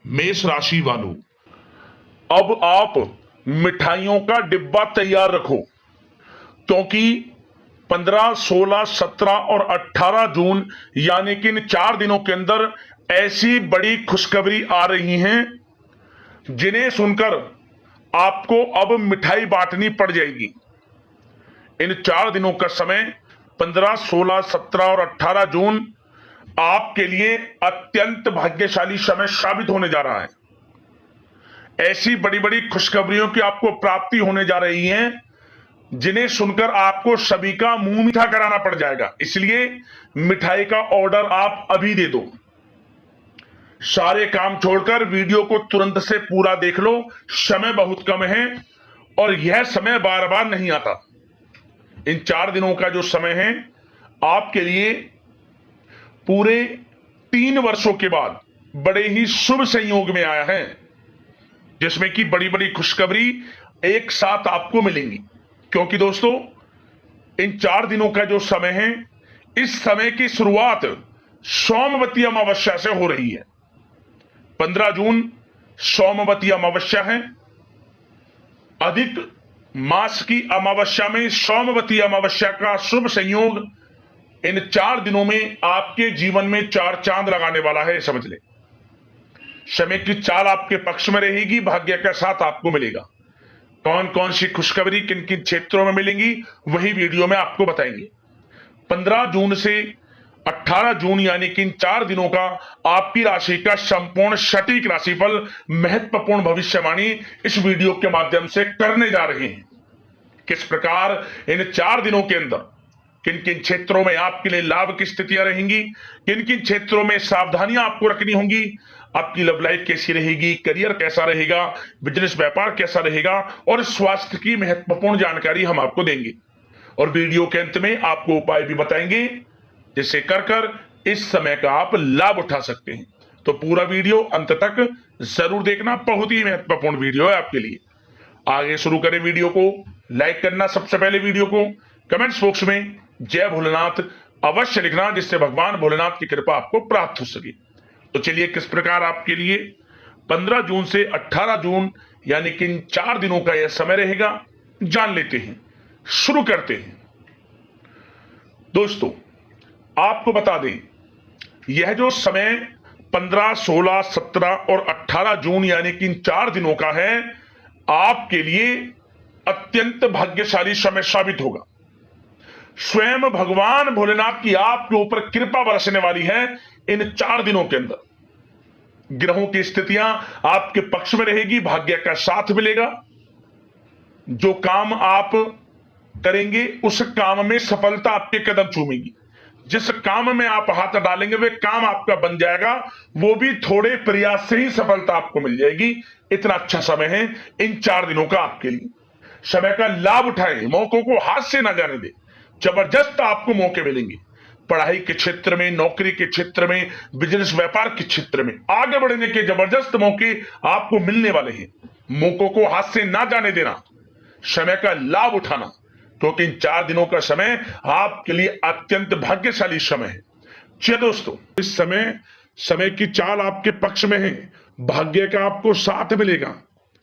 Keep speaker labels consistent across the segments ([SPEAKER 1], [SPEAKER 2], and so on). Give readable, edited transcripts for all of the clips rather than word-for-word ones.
[SPEAKER 1] मेष राशि वालों, अब आप मिठाइयों का डिब्बा तैयार रखो, क्योंकि 15, 16, 17 और 18 जून यानी कि इन 4 दिनों के अंदर ऐसी बड़ी खुशखबरी आ रही हैं जिन्हें सुनकर आपको अब मिठाई बांटनी पड़ जाएगी। इन 4 दिनों का समय 15, 16, 17 और 18 जून आपके लिए अत्यंत भाग्यशाली समय साबित होने जा रहा है। ऐसी बड़ी बड़ी खुशखबरियों की आपको प्राप्ति होने जा रही है जिन्हें सुनकर आपको सभी का मुंह मीठा कराना पड़ जाएगा। इसलिए मिठाई का ऑर्डर आप अभी दे दो। सारे काम छोड़कर वीडियो को तुरंत से पूरा देख लो। समय बहुत कम है और यह समय बार बार नहीं आता। इन 4 दिनों का जो समय है आपके लिए पूरे 3 वर्षों के बाद बड़े ही शुभ संयोग में आया है, जिसमें कि बड़ी बड़ी खुशखबरी एक साथ आपको मिलेंगी। क्योंकि दोस्तों, इन 4 दिनों का जो समय है, इस समय की शुरुआत सोमवती अमावस्या से हो रही है। 15 जून सोमवती अमावस्या है। अधिक मास की अमावस्या में सोमवती अमावस्या का शुभ संयोग इन 4 दिनों में आपके जीवन में 4 चांद लगाने वाला है, समझ ले। समय की चाल आपके पक्ष में रहेगी, भाग्य का साथ आपको मिलेगा। कौन कौन सी खुशखबरी किन किन क्षेत्रों में मिलेंगी वही वीडियो में आपको बताएंगे। 15 जून से 18 जून यानी कि इन 4 दिनों का आपकी राशि का संपूर्ण सटीक राशिफल, महत्वपूर्ण भविष्यवाणी इस वीडियो के माध्यम से करने जा रहे हैं। किस प्रकार इन 4 दिनों के अंदर किन किन क्षेत्रों में आपके लिए लाभ की स्थितियां रहेंगी, किन किन क्षेत्रों में सावधानियां आपको रखनी होंगी, आपकी लव लाइफ कैसी रहेगी, करियर कैसा रहेगा, बिजनेस व्यापार कैसा रहेगा और स्वास्थ्य की महत्वपूर्ण जानकारी हम आपको देंगे। और वीडियो के अंत में आपको उपाय भी बताएंगे जिससे कर इस समय का आप लाभ उठा सकते हैं। तो पूरा वीडियो अंत तक जरूर देखना, बहुत ही महत्वपूर्ण वीडियो है आपके लिए। आगे शुरू करें वीडियो को। लाइक करना, सबसे पहले वीडियो को कमेंट्स बॉक्स में जय भोलेनाथ अवश्य लिखना, जिससे भगवान भोलेनाथ की कृपा आपको प्राप्त हो सके। तो चलिए, किस प्रकार आपके लिए 15 जून से 18 जून यानी कि इन 4 दिनों का यह समय रहेगा, जान लेते हैं। शुरू करते हैं। दोस्तों, आपको बता दें, यह जो समय 15, 16, 17 और 18 जून यानी कि इन 4 दिनों का है, आपके लिए अत्यंत भाग्यशाली समय साबित होगा। स्वयं भगवान भोलेनाथ की आपके ऊपर कृपा बरसने वाली है। इन 4 दिनों के अंदर ग्रहों की स्थितियां आपके पक्ष में रहेगी, भाग्य का साथ मिलेगा। जो काम आप करेंगे उस काम में सफलता आपके कदम चूमेगी। जिस काम में आप हाथ डालेंगे वे काम आपका बन जाएगा, वो भी थोड़े प्रयास से ही सफलता आपको मिल जाएगी। इतना अच्छा समय है इन 4 दिनों का आपके लिए। समय का लाभ उठाएं, मौकों को हाथ से ना जाने दें। जबरदस्त आपको मौके मिलेंगे। पढ़ाई के क्षेत्र में, नौकरी के क्षेत्र में, बिजनेस व्यापार के क्षेत्र में आगे बढ़ने के जबरदस्त मौके आपको मिलने वाले हैं। मौकों को हाथ से ना जाने देना, समय का लाभ उठाना, क्योंकि इन 4 दिनों का समय आपके लिए अत्यंत भाग्यशाली समय है। चलिए दोस्तों, इस समय की चाल आपके पक्ष में है, भाग्य का आपको साथ मिलेगा।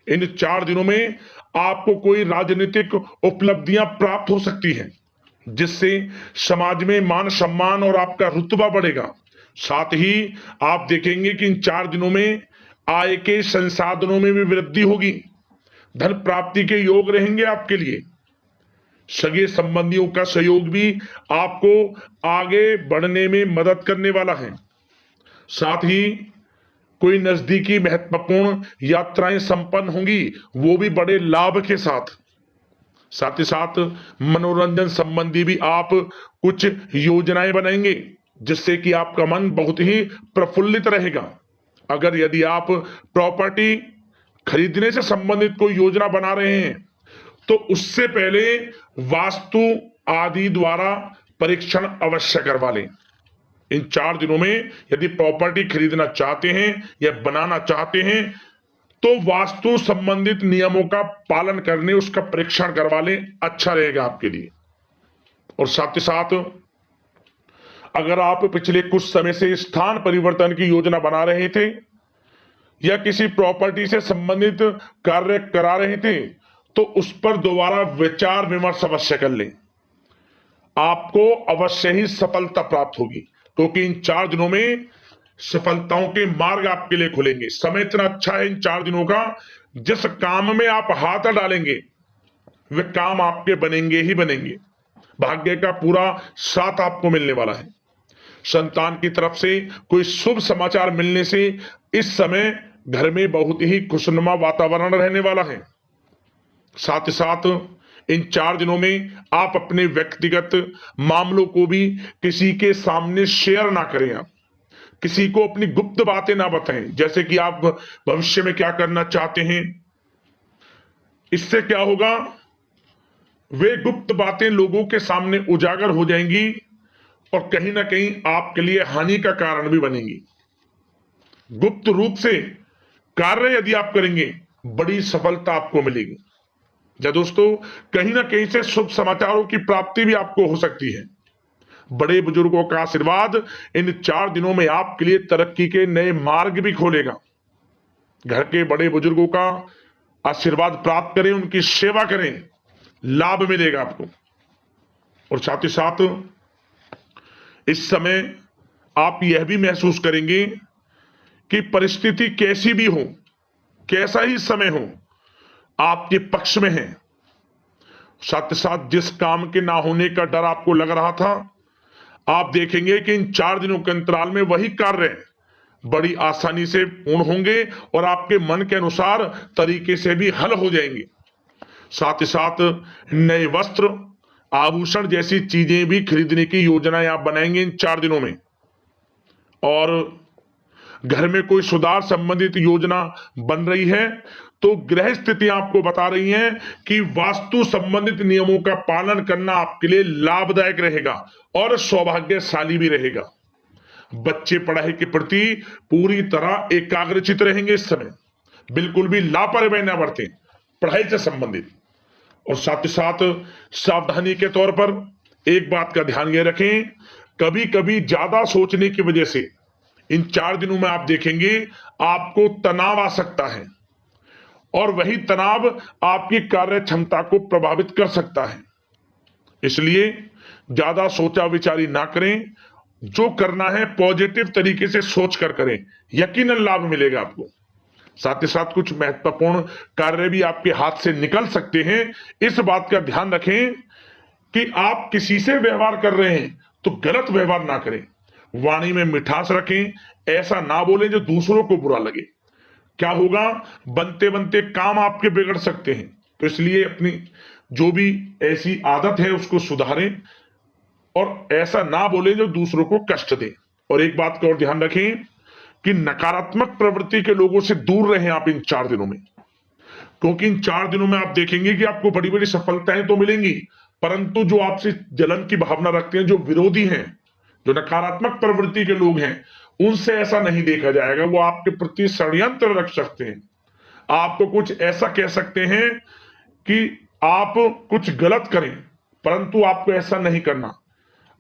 [SPEAKER 1] इन 4 दिनों में आपको कोई राजनीतिक उपलब्धियां प्राप्त हो सकती हैं, जिससे समाज में मान सम्मान और आपका रुतबा बढ़ेगा। साथ ही आप देखेंगे कि इन 4 दिनों में आय के संसाधनों में भी वृद्धि होगी। धन प्राप्ति के योग रहेंगे आपके लिए। सगे संबंधियों का सहयोग भी आपको आगे बढ़ने में मदद करने वाला है। साथ ही कोई नजदीकी महत्वपूर्ण यात्राएं संपन्न होंगी, वो भी बड़े लाभ के साथ। साथ ही साथ मनोरंजन संबंधी भी आप कुछ योजनाएं बनाएंगे, जिससे कि आपका मन बहुत ही प्रफुल्लित रहेगा। अगर यदि आप प्रॉपर्टी खरीदने से संबंधित कोई योजना बना रहे हैं तो उससे पहले वास्तु आदि द्वारा परीक्षण अवश्य करवा लें। इन 4 दिनों में यदि प्रॉपर्टी खरीदना चाहते हैं या बनाना चाहते हैं तो वास्तु संबंधित नियमों का पालन करने उसका परीक्षण करवा लें, अच्छा रहेगा आपके लिए। और साथ ही साथ अगर आप पिछले कुछ समय से स्थान परिवर्तन की योजना बना रहे थे या किसी प्रॉपर्टी से संबंधित कार्य करा रहे थे तो उस पर दोबारा विचार विमर्श अवश्य कर लें। आपको अवश्य ही सफलता प्राप्त होगी, क्योंकि इन 4 दिनों में सफलताओं के मार्ग आपके लिए खुलेंगे। समय इतना अच्छा है इन 4 दिनों का, जिस काम में आप हाथ डालेंगे वे काम आपके बनेंगे ही बनेंगे। भाग्य का पूरा साथ आपको मिलने वाला है। संतान की तरफ से कोई शुभ समाचार मिलने से इस समय घर में बहुत ही खुशनुमा वातावरण रहने वाला है। साथ ही साथ इन 4 दिनों में आप अपने व्यक्तिगत मामलों को भी किसी के सामने शेयर ना करें। आप किसी को अपनी गुप्त बातें ना बताएं, जैसे कि आप भविष्य में क्या करना चाहते हैं। इससे क्या होगा, वे गुप्त बातें लोगों के सामने उजागर हो जाएंगी और कहीं ना कहीं आपके लिए हानि का कारण भी बनेंगी। गुप्त रूप से कार्य यदि आप करेंगे बड़ी सफलता आपको मिलेगी। या दोस्तों, कहीं ना कहीं से शुभ समाचारों की प्राप्ति भी आपको हो सकती है। बड़े बुजुर्गों का आशीर्वाद इन 4 दिनों में आपके लिए तरक्की के नए मार्ग भी खोलेगा। घर के बड़े बुजुर्गों का आशीर्वाद प्राप्त करें, उनकी सेवा करें, लाभ मिलेगा आपको। और साथ ही साथ इस समय आप यह भी महसूस करेंगे कि परिस्थिति कैसी भी हो, कैसा ही समय हो, आपके पक्ष में है। साथ ही साथ जिस काम के ना होने का डर आपको लग रहा था, आप देखेंगे कि इन 4 दिनों के अंतराल में वही कार्य बड़ी आसानी से पूर्ण होंगे और आपके मन के अनुसार तरीके से भी हल हो जाएंगे। साथ ही साथ नए वस्त्र, आभूषण जैसी चीजें भी खरीदने की योजनाएं आप बनाएंगे इन 4 दिनों में। और घर में कोई सुधार संबंधित योजना बन रही है तो ग्रह स्थितियां आपको बता रही हैं कि वास्तु संबंधित नियमों का पालन करना आपके लिए लाभदायक रहेगा और सौभाग्यशाली भी रहेगा। बच्चे पढ़ाई के प्रति पूरी तरह एकाग्रचित रहेंगे इस समय, बिल्कुल भी लापरवाही न बरतें पढ़ाई से संबंधित। और साथ ही साथ सावधानी के तौर पर एक बात का ध्यान ये रखें, कभी कभी ज्यादा सोचने की वजह से इन 4 दिनों में आप देखेंगे आपको तनाव आ सकता है और वही तनाव आपकी कार्य क्षमता को प्रभावित कर सकता है। इसलिए ज्यादा सोचा विचारी ना करें, जो करना है पॉजिटिव तरीके से सोच कर करें, यकीनन लाभ मिलेगा आपको। साथ ही साथ कुछ महत्वपूर्ण कार्य भी आपके हाथ से निकल सकते हैं। इस बात का ध्यान रखें कि आप किसी से व्यवहार कर रहे हैं तो गलत व्यवहार ना करें, वाणी में मिठास रखें, ऐसा ना बोलें जो दूसरों को बुरा लगे। क्या होगा, बनते बनते काम आपके बिगड़ सकते हैं। तो इसलिए अपनी जो भी ऐसी आदत है उसको सुधारें और ऐसा ना बोले जो दूसरों को कष्ट दे। और एक बात का और ध्यान रखें कि नकारात्मक प्रवृत्ति के लोगों से दूर रहें आप इन 4 दिनों में, क्योंकि इन 4 दिनों में आप देखेंगे कि आपको बड़ी बड़ी सफलताएं तो मिलेंगी, परंतु जो आपसे जलन की भावना रखते हैं, जो विरोधी हैं, जो नकारात्मक प्रवृत्ति के लोग हैं, उनसे ऐसा नहीं देखा जाएगा। वो आपके प्रति षड्यंत्र रख सकते हैं, आपको कुछ ऐसा कह सकते हैं कि आप कुछ गलत करें, परंतु आपको ऐसा नहीं करना।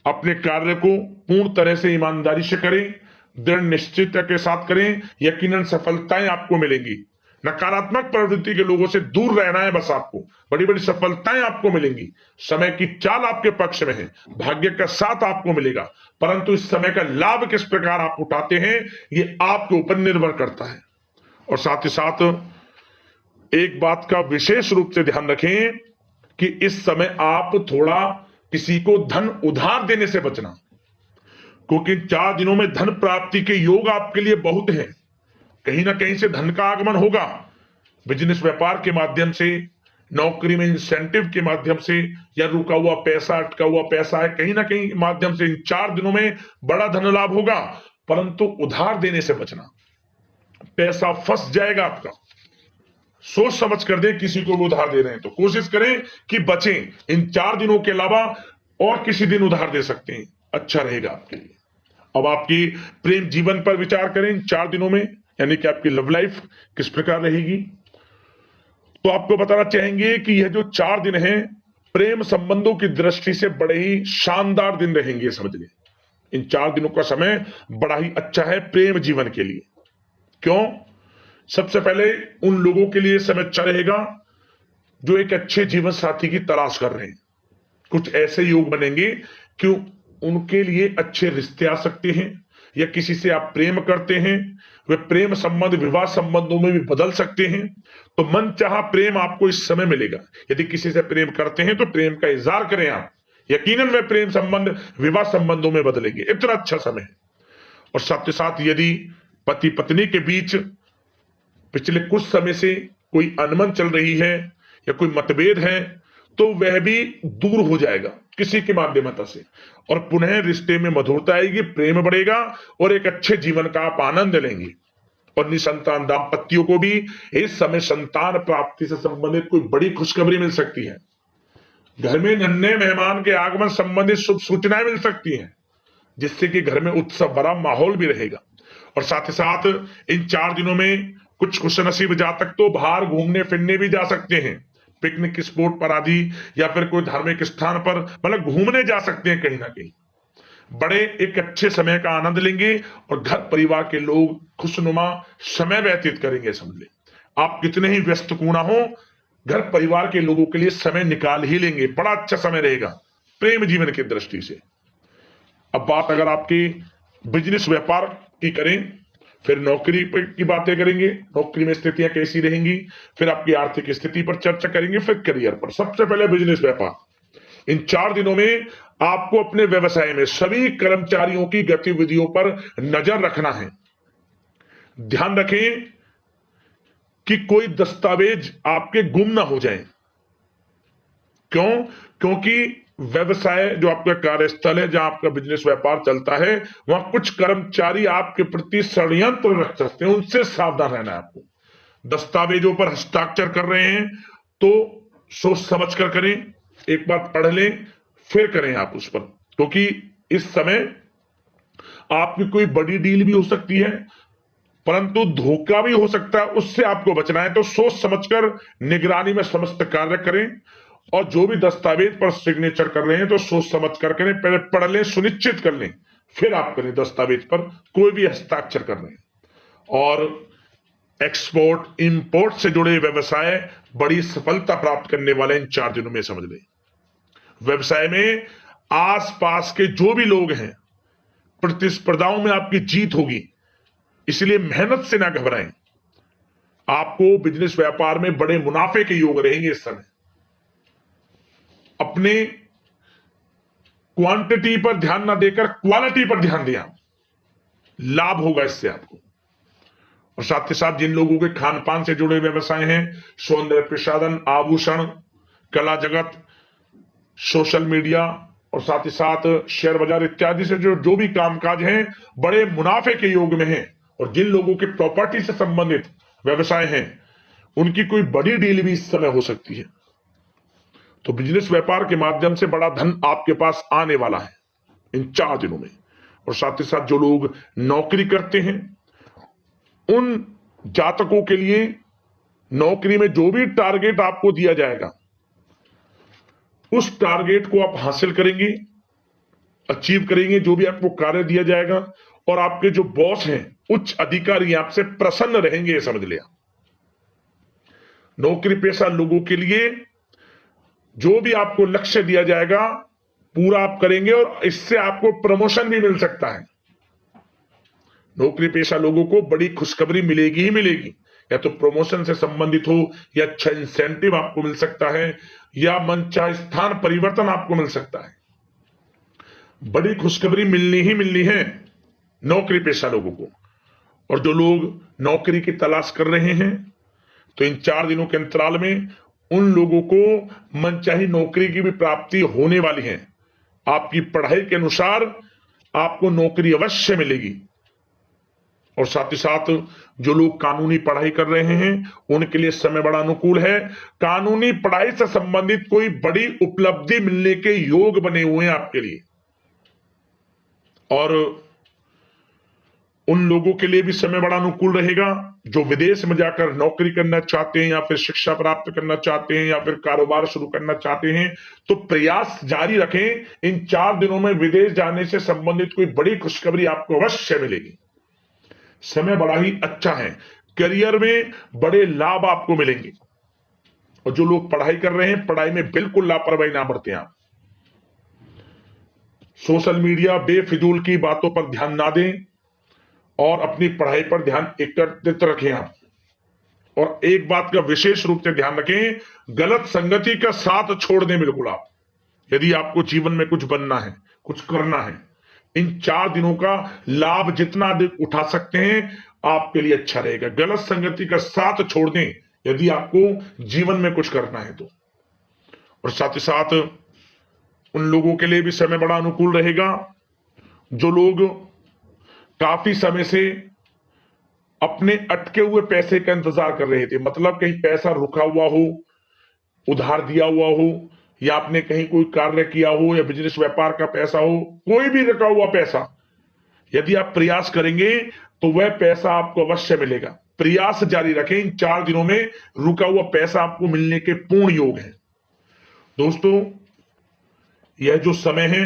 [SPEAKER 1] अपने कार्य को पूर्ण तरह से ईमानदारी से करें, दृढ़ निश्चितता के साथ करें, यकीनन सफलताएं आपको मिलेंगी। नकारात्मक प्रवृत्ति के लोगों से दूर रहना है बस, आपको बड़ी बड़ी सफलताएं आपको मिलेंगी। समय की चाल आपके पक्ष में है, भाग्य का साथ आपको मिलेगा, परंतु इस समय का लाभ किस प्रकार आप उठाते हैं ये आपके ऊपर निर्भर करता है। और साथ ही साथ एक बात का विशेष रूप से ध्यान रखें कि इस समय आप थोड़ा किसी को धन उधार देने से बचना, क्योंकि 4 दिनों में धन प्राप्ति के योग आपके लिए बहुत हैं। कहीं ना कहीं से धन का आगमन होगा, बिजनेस व्यापार के माध्यम से, नौकरी में इंसेंटिव के माध्यम से, या रुका हुआ पैसा, अटका हुआ पैसा है, कहीं ना कहीं माध्यम से इन 4 दिनों में बड़ा धन लाभ होगा। परंतु उधार देने से बचना, पैसा फंस जाएगा आपका। सोच समझ कर दें, किसी को भी उधार दे रहे हैं तो कोशिश करें कि बचें। इन 4 दिनों के अलावा और किसी दिन उधार दे सकते हैं, अच्छा रहेगा आपके लिए। अब आपकी प्रेम जीवन पर विचार करें इन 4 दिनों में, यानी कि आपकी लव लाइफ किस प्रकार रहेगी। तो आपको बताना चाहेंगे कि यह जो 4 दिन हैं प्रेम संबंधों की दृष्टि से बड़े ही शानदार दिन रहेंगे, समझ लें। इन 4 दिनों का समय बड़ा ही अच्छा है प्रेम जीवन के लिए। क्यों? सबसे पहले उन लोगों के लिए समय अच्छा रहेगा जो एक अच्छे जीवन साथी की तलाश कर रहे हैं। कुछ ऐसे योग बनेंगे कि उनके लिए अच्छे रिश्ते आ सकते हैं, या किसी से आप प्रेम करते हैं, वे प्रेम संबंध विवाह संबंधों में भी बदल सकते हैं। तो मन चाहा प्रेम आपको इस समय मिलेगा। यदि किसी से प्रेम करते हैं तो प्रेम का इजहार करें आप, यकीनन वे प्रेम संबंध विवाह संबंधों में बदलेंगे। इतना अच्छा समय है। और साथ ही साथ यदि पति पत्नी के बीच पिछले कुछ समय से कोई अनबन चल रही है या कोई मतभेद है, तो वह भी दूर हो जाएगा किसी के माध्यमता से, और पुनः रिश्ते में मधुरता आएगी, प्रेम बढ़ेगा और एक अच्छे जीवन का आप आनंद लेंगे। और निसंतान दाम्पत्यों को भी इस समय संतान प्राप्ति से संबंधित कोई बड़ी खुशखबरी मिल सकती है। घर में नन्हे मेहमान के आगमन संबंधित शुभ सूचनाएं मिल सकती हैं, जिससे कि घर में उत्सव भरा माहौल भी रहेगा। और साथ ही साथ इन 4 दिनों में कुछ खुशनसीब जातक तो बाहर घूमने फिरने भी जा सकते हैं, पिकनिक स्पॉट पर आदि, या फिर कोई धार्मिक स्थान पर मतलब घूमने जा सकते हैं कहीं ना कहीं। बड़े एक अच्छे समय का आनंद लेंगे और घर परिवार के लोग खुशनुमा समय व्यतीत करेंगे। समझ ले, आप कितने ही व्यस्त क्यों ना हो, घर परिवार के लोगों के लिए समय निकाल ही लेंगे। बड़ा अच्छा समय रहेगा प्रेम जीवन की दृष्टि से। अब बात अगर आपकी बिजनेस व्यापार की करें, फिर नौकरी की बातें करेंगे, नौकरी में स्थितियां कैसी रहेंगी, फिर आपकी आर्थिक स्थिति पर चर्चा करेंगे, फिर करियर पर। सबसे पहले बिजनेस व्यापार। इन 4 दिनों में आपको अपने व्यवसाय में सभी कर्मचारियों की गतिविधियों पर नजर रखना है। ध्यान रखें कि कोई दस्तावेज आपके गुम ना हो जाएं। क्यों? क्योंकि व्यवसाय जो आपका कार्यस्थल है, जहां आपका बिजनेस व्यापार चलता है, वहां कुछ कर्मचारी आपके प्रति षड्यंत्र रख सकते हैं, उनसे सावधान रहना है आपको। दस्तावेजों पर हस्ताक्षर कर रहे हैं तो सोच समझ कर करें, एक बार पढ़ लें फिर करें आप उस पर, क्योंकि इस समय आपकी कोई बड़ी डील भी हो सकती है, परंतु धोखा भी हो सकता है, उससे आपको बचना है। तो सोच समझकर निगरानी में समस्त कार्य करें, और जो भी दस्तावेज पर सिग्नेचर कर रहे हैं तो सोच समझ कर करें, पहले पढ़ लें, सुनिश्चित कर लें, फिर आप करें दस्तावेज पर कोई भी हस्ताक्षर कर रहे हैं। और एक्सपोर्ट इंपोर्ट से जुड़े व्यवसाय बड़ी सफलता प्राप्त करने वाले इन 4 दिनों में। समझ लें, व्यवसाय में आसपास के जो भी लोग हैं, प्रतिस्पर्धाओं में आपकी जीत होगी, इसलिए मेहनत से ना घबराएं। आपको बिजनेस व्यापार में बड़े मुनाफे के योग रहेंगे इस समय। अपने क्वांटिटी पर ध्यान ना देकर क्वालिटी पर ध्यान दिया, लाभ होगा इससे आपको। और साथ ही साथ जिन लोगों के खान पान से जुड़े व्यवसाय हैं, सौंदर्य प्रसाधन, आभूषण, कला जगत, सोशल मीडिया और साथ ही साथ शेयर बाजार इत्यादि से जो भी कामकाज हैं, बड़े मुनाफे के योग में हैं। और जिन लोगों के प्रॉपर्टी से संबंधित व्यवसाय हैं, उनकी कोई बड़ी डील भी इस समय हो सकती है। तो बिजनेस व्यापार के माध्यम से बड़ा धन आपके पास आने वाला है इन 4 दिनों में। और साथ ही साथ जो लोग नौकरी करते हैं, उन जातकों के लिए नौकरी में जो भी टारगेट आपको दिया जाएगा, उस टारगेट को आप हासिल करेंगे, अचीव करेंगे, जो भी आपको कार्य दिया जाएगा। और आपके जो बॉस हैं, उच्च अधिकारी, आपसे प्रसन्न रहेंगे, ये समझ लिया। नौकरी पेशा लोगों के लिए जो भी आपको लक्ष्य दिया जाएगा, पूरा आप करेंगे और इससे आपको प्रमोशन भी मिल सकता है। नौकरी पेशा लोगों को बड़ी खुशखबरी मिलेगी ही मिलेगी, या तो प्रमोशन से संबंधित हो, या अच्छा इंसेंटिव आपको मिल सकता है, या मनचाहे स्थान परिवर्तन आपको मिल सकता है। बड़ी खुशखबरी मिलनी ही मिलनी है नौकरी पेशा लोगों को। और जो लोग नौकरी की तलाश कर रहे हैं, तो इन 4 दिनों के अंतराल में उन लोगों को मनचाही नौकरी की भी प्राप्ति होने वाली है। आपकी पढ़ाई के अनुसार आपको नौकरी अवश्य मिलेगी। और साथ ही साथ जो लोग कानूनी पढ़ाई कर रहे हैं, उनके लिए समय बड़ा अनुकूल है। कानूनी पढ़ाई से संबंधित कोई बड़ी उपलब्धि मिलने के योग बने हुए हैं आपके लिए। और उन लोगों के लिए भी समय बड़ा अनुकूल रहेगा जो विदेश में जाकर नौकरी करना चाहते हैं, या फिर शिक्षा प्राप्त करना चाहते हैं, या फिर कारोबार शुरू करना चाहते हैं। तो प्रयास जारी रखें। इन 4 दिनों में विदेश जाने से संबंधित कोई बड़ी खुशखबरी आपको अवश्य मिलेगी। समय बड़ा ही अच्छा है। करियर में बड़े लाभ आपको मिलेंगे। और जो लोग पढ़ाई कर रहे हैं, पढ़ाई में बिल्कुल लापरवाही ना बरतें आप। सोशल मीडिया बेफिजूल की बातों पर ध्यान ना दें और अपनी पढ़ाई पर ध्यान एकत्रित रखें आप। और एक बात का विशेष रूप से ध्यान रखें, गलत संगति का साथ छोड़ दें बिल्कुल आप। यदि आपको जीवन में कुछ बनना है, कुछ करना है, इन 4 दिनों का लाभ जितना अधिक उठा सकते हैं आपके लिए अच्छा रहेगा। गलत संगति का साथ छोड़ दें यदि आपको जीवन में कुछ करना है तो। और साथ ही साथ उन लोगों के लिए भी समय बड़ा अनुकूल रहेगा जो लोग काफी समय से अपने अटके हुए पैसे का इंतजार कर रहे थे। मतलब कहीं पैसा रुका हुआ हो, उधार दिया हुआ हो, या आपने कहीं कोई कार्य किया हो, या बिजनेस व्यापार का पैसा हो, कोई भी रुका हुआ पैसा, यदि आप प्रयास करेंगे तो वह पैसा आपको अवश्य मिलेगा। प्रयास जारी रखें। इन 4 दिनों में रुका हुआ पैसा आपको मिलने के पूर्ण योग है। दोस्तों, यह जो समय है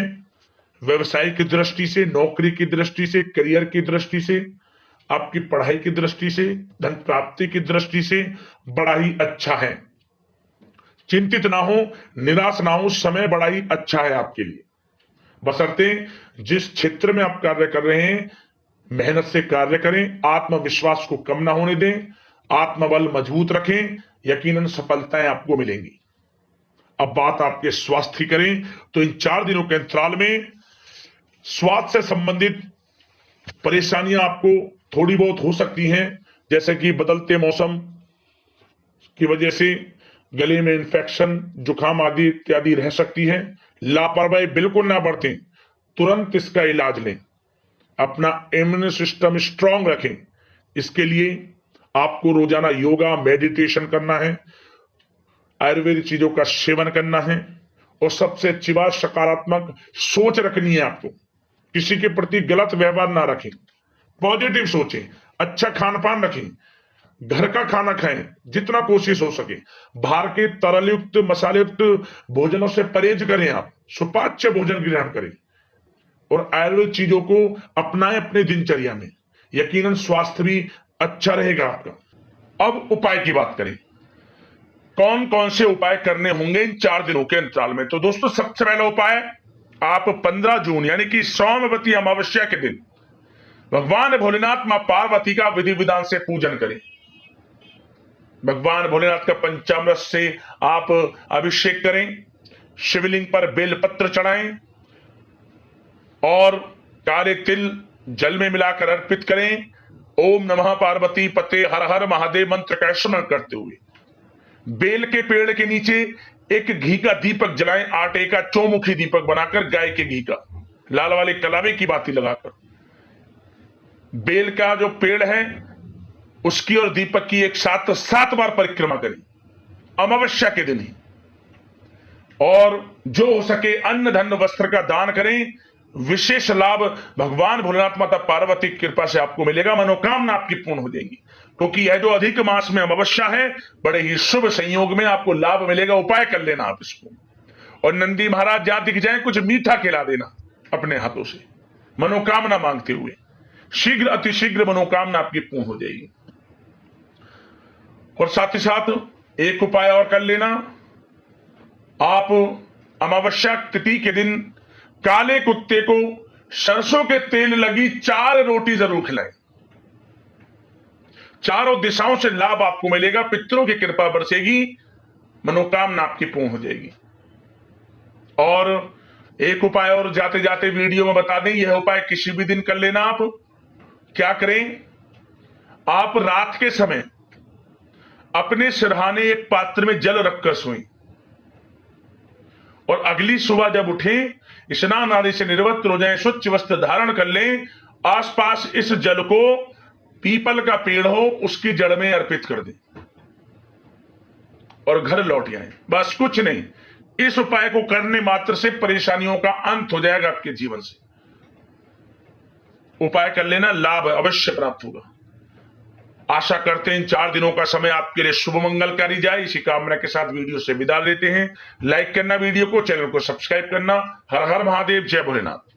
[SPEAKER 1] व्यवसाय की दृष्टि से, नौकरी की दृष्टि से, करियर की दृष्टि से, आपकी पढ़ाई की दृष्टि से, धन प्राप्ति की दृष्टि से बड़ा ही अच्छा है। चिंतित ना हो, निराश ना हो, समय बड़ा ही अच्छा है आपके लिए। बशर्ते जिस क्षेत्र में आप कार्य कर रहे हैं मेहनत से कार्य करें, आत्मविश्वास को कम ना होने दें, आत्मबल मजबूत रखें, यकीनन सफलताएं आपको मिलेंगी। अब बात आपके स्वास्थ्य की करें तो इन 4 दिनों के अंतराल में स्वास्थ्य से संबंधित परेशानियां आपको थोड़ी बहुत हो सकती हैं, जैसे कि बदलते मौसम की वजह से गले में इंफेक्शन, जुकाम आदि इत्यादि रह सकती है। लापरवाही बिल्कुल ना बरतें, तुरंत इसका इलाज लें। अपना इम्यून सिस्टम स्ट्रांग रखें। इसके लिए आपको रोजाना योगा, मेडिटेशन करना है, आयुर्वेदिक चीजों का सेवन करना है, और सबसे अच्छी बात सकारात्मक सोच रखनी है आपको। किसी के प्रति गलत व्यवहार ना रखें, पॉजिटिव सोचें, अच्छा खान पान रखें, घर का खाना खाएं जितना कोशिश हो सके, बाहर के तरलयुक्त मसालेयुक्त भोजनों से परहेज करें, आप सुपाच्य भोजन ग्रहण करें और आयुर्वेदिक चीजों को अपनाएं अपने दिनचर्या में। यकीनन स्वास्थ्य भी अच्छा रहेगा आपका। अब उपाय की बात करें, कौन कौन से उपाय करने होंगे इन 4 दिनों के अंतराल में। तो दोस्तों, सबसे पहला उपाय, आप 15 जून यानी कि सोमवती अमावस्या के दिन भगवान भोलेनाथ मां पार्वती का विधि विधान से पूजन करें। भगवान भोलेनाथ का पंचामृत से आप अभिषेक करें, शिवलिंग पर बेलपत्र चढ़ाएं और काले तिल जल में मिलाकर अर्पित करें। ओम नमः पार्वती पते हर हर महादेव मंत्र का स्मरण करते हुए बेल के पेड़ के नीचे एक घी का दीपक जलाएं, आटे का चौमुखी दीपक बनाकर, गाय के घी का, लाल वाले कलावे की बाती लगाकर। बेल का जो पेड़ है उसकी और दीपक की एक साथ 7 बार परिक्रमा करें अमावस्या के दिन ही। और जो हो सके अन्न धन वस्त्र का दान करें। विशेष लाभ भगवान भोलेनाथ माता पार्वती की कृपा से आपको मिलेगा, मनोकामना आपकी पूर्ण हो जाएगी। क्योंकि यह जो अधिक मास में अमावस्या है, बड़े ही शुभ संयोग में आपको लाभ मिलेगा। उपाय कर लेना आप इसको। और नंदी महाराज जहां दिख जाए कुछ मीठा खिला देना अपने हाथों से, मनोकामना मांगते हुए। शीघ्र अतिशीघ्र मनोकामना आपकी पूर्ण हो जाएगी। और साथ ही साथ एक उपाय और कर लेना, आप अमावस्या तिथि के दिन काले कुत्ते को सरसों के तेल लगी 4 रोटी जरूर खिलाएं। चारों दिशाओं से लाभ आपको मिलेगा, पितरों की कृपा बरसेगी, मनोकामना आपकी पूर्ण हो जाएगी। और एक उपाय और जाते जाते वीडियो में बता दें, यह उपाय किसी भी दिन कर लेना। आप क्या करें, आप रात के समय अपने सिरहाने एक पात्र में जल रखकर सोएं और अगली सुबह जब उठें, स्नान आदि से निवृत्त हो जाएं, स्वच्छ वस्त्र धारण कर लें, आसपास इस जल को पीपल का पेड़ हो उसकी जड़ में अर्पित कर दें और घर लौट आए। बस कुछ नहीं, इस उपाय को करने मात्र से परेशानियों का अंत हो जाएगा आपके जीवन से। उपाय कर लेना, लाभ अवश्य प्राप्त होगा। आशा करते हैं इन 4 दिनों का समय आपके लिए शुभ मंगलकारी जाए। इसी कामना के साथ वीडियो से विदा लेते हैं। लाइक करना वीडियो को, चैनल को सब्सक्राइब करना। हर हर महादेव, जय भोलेनाथ।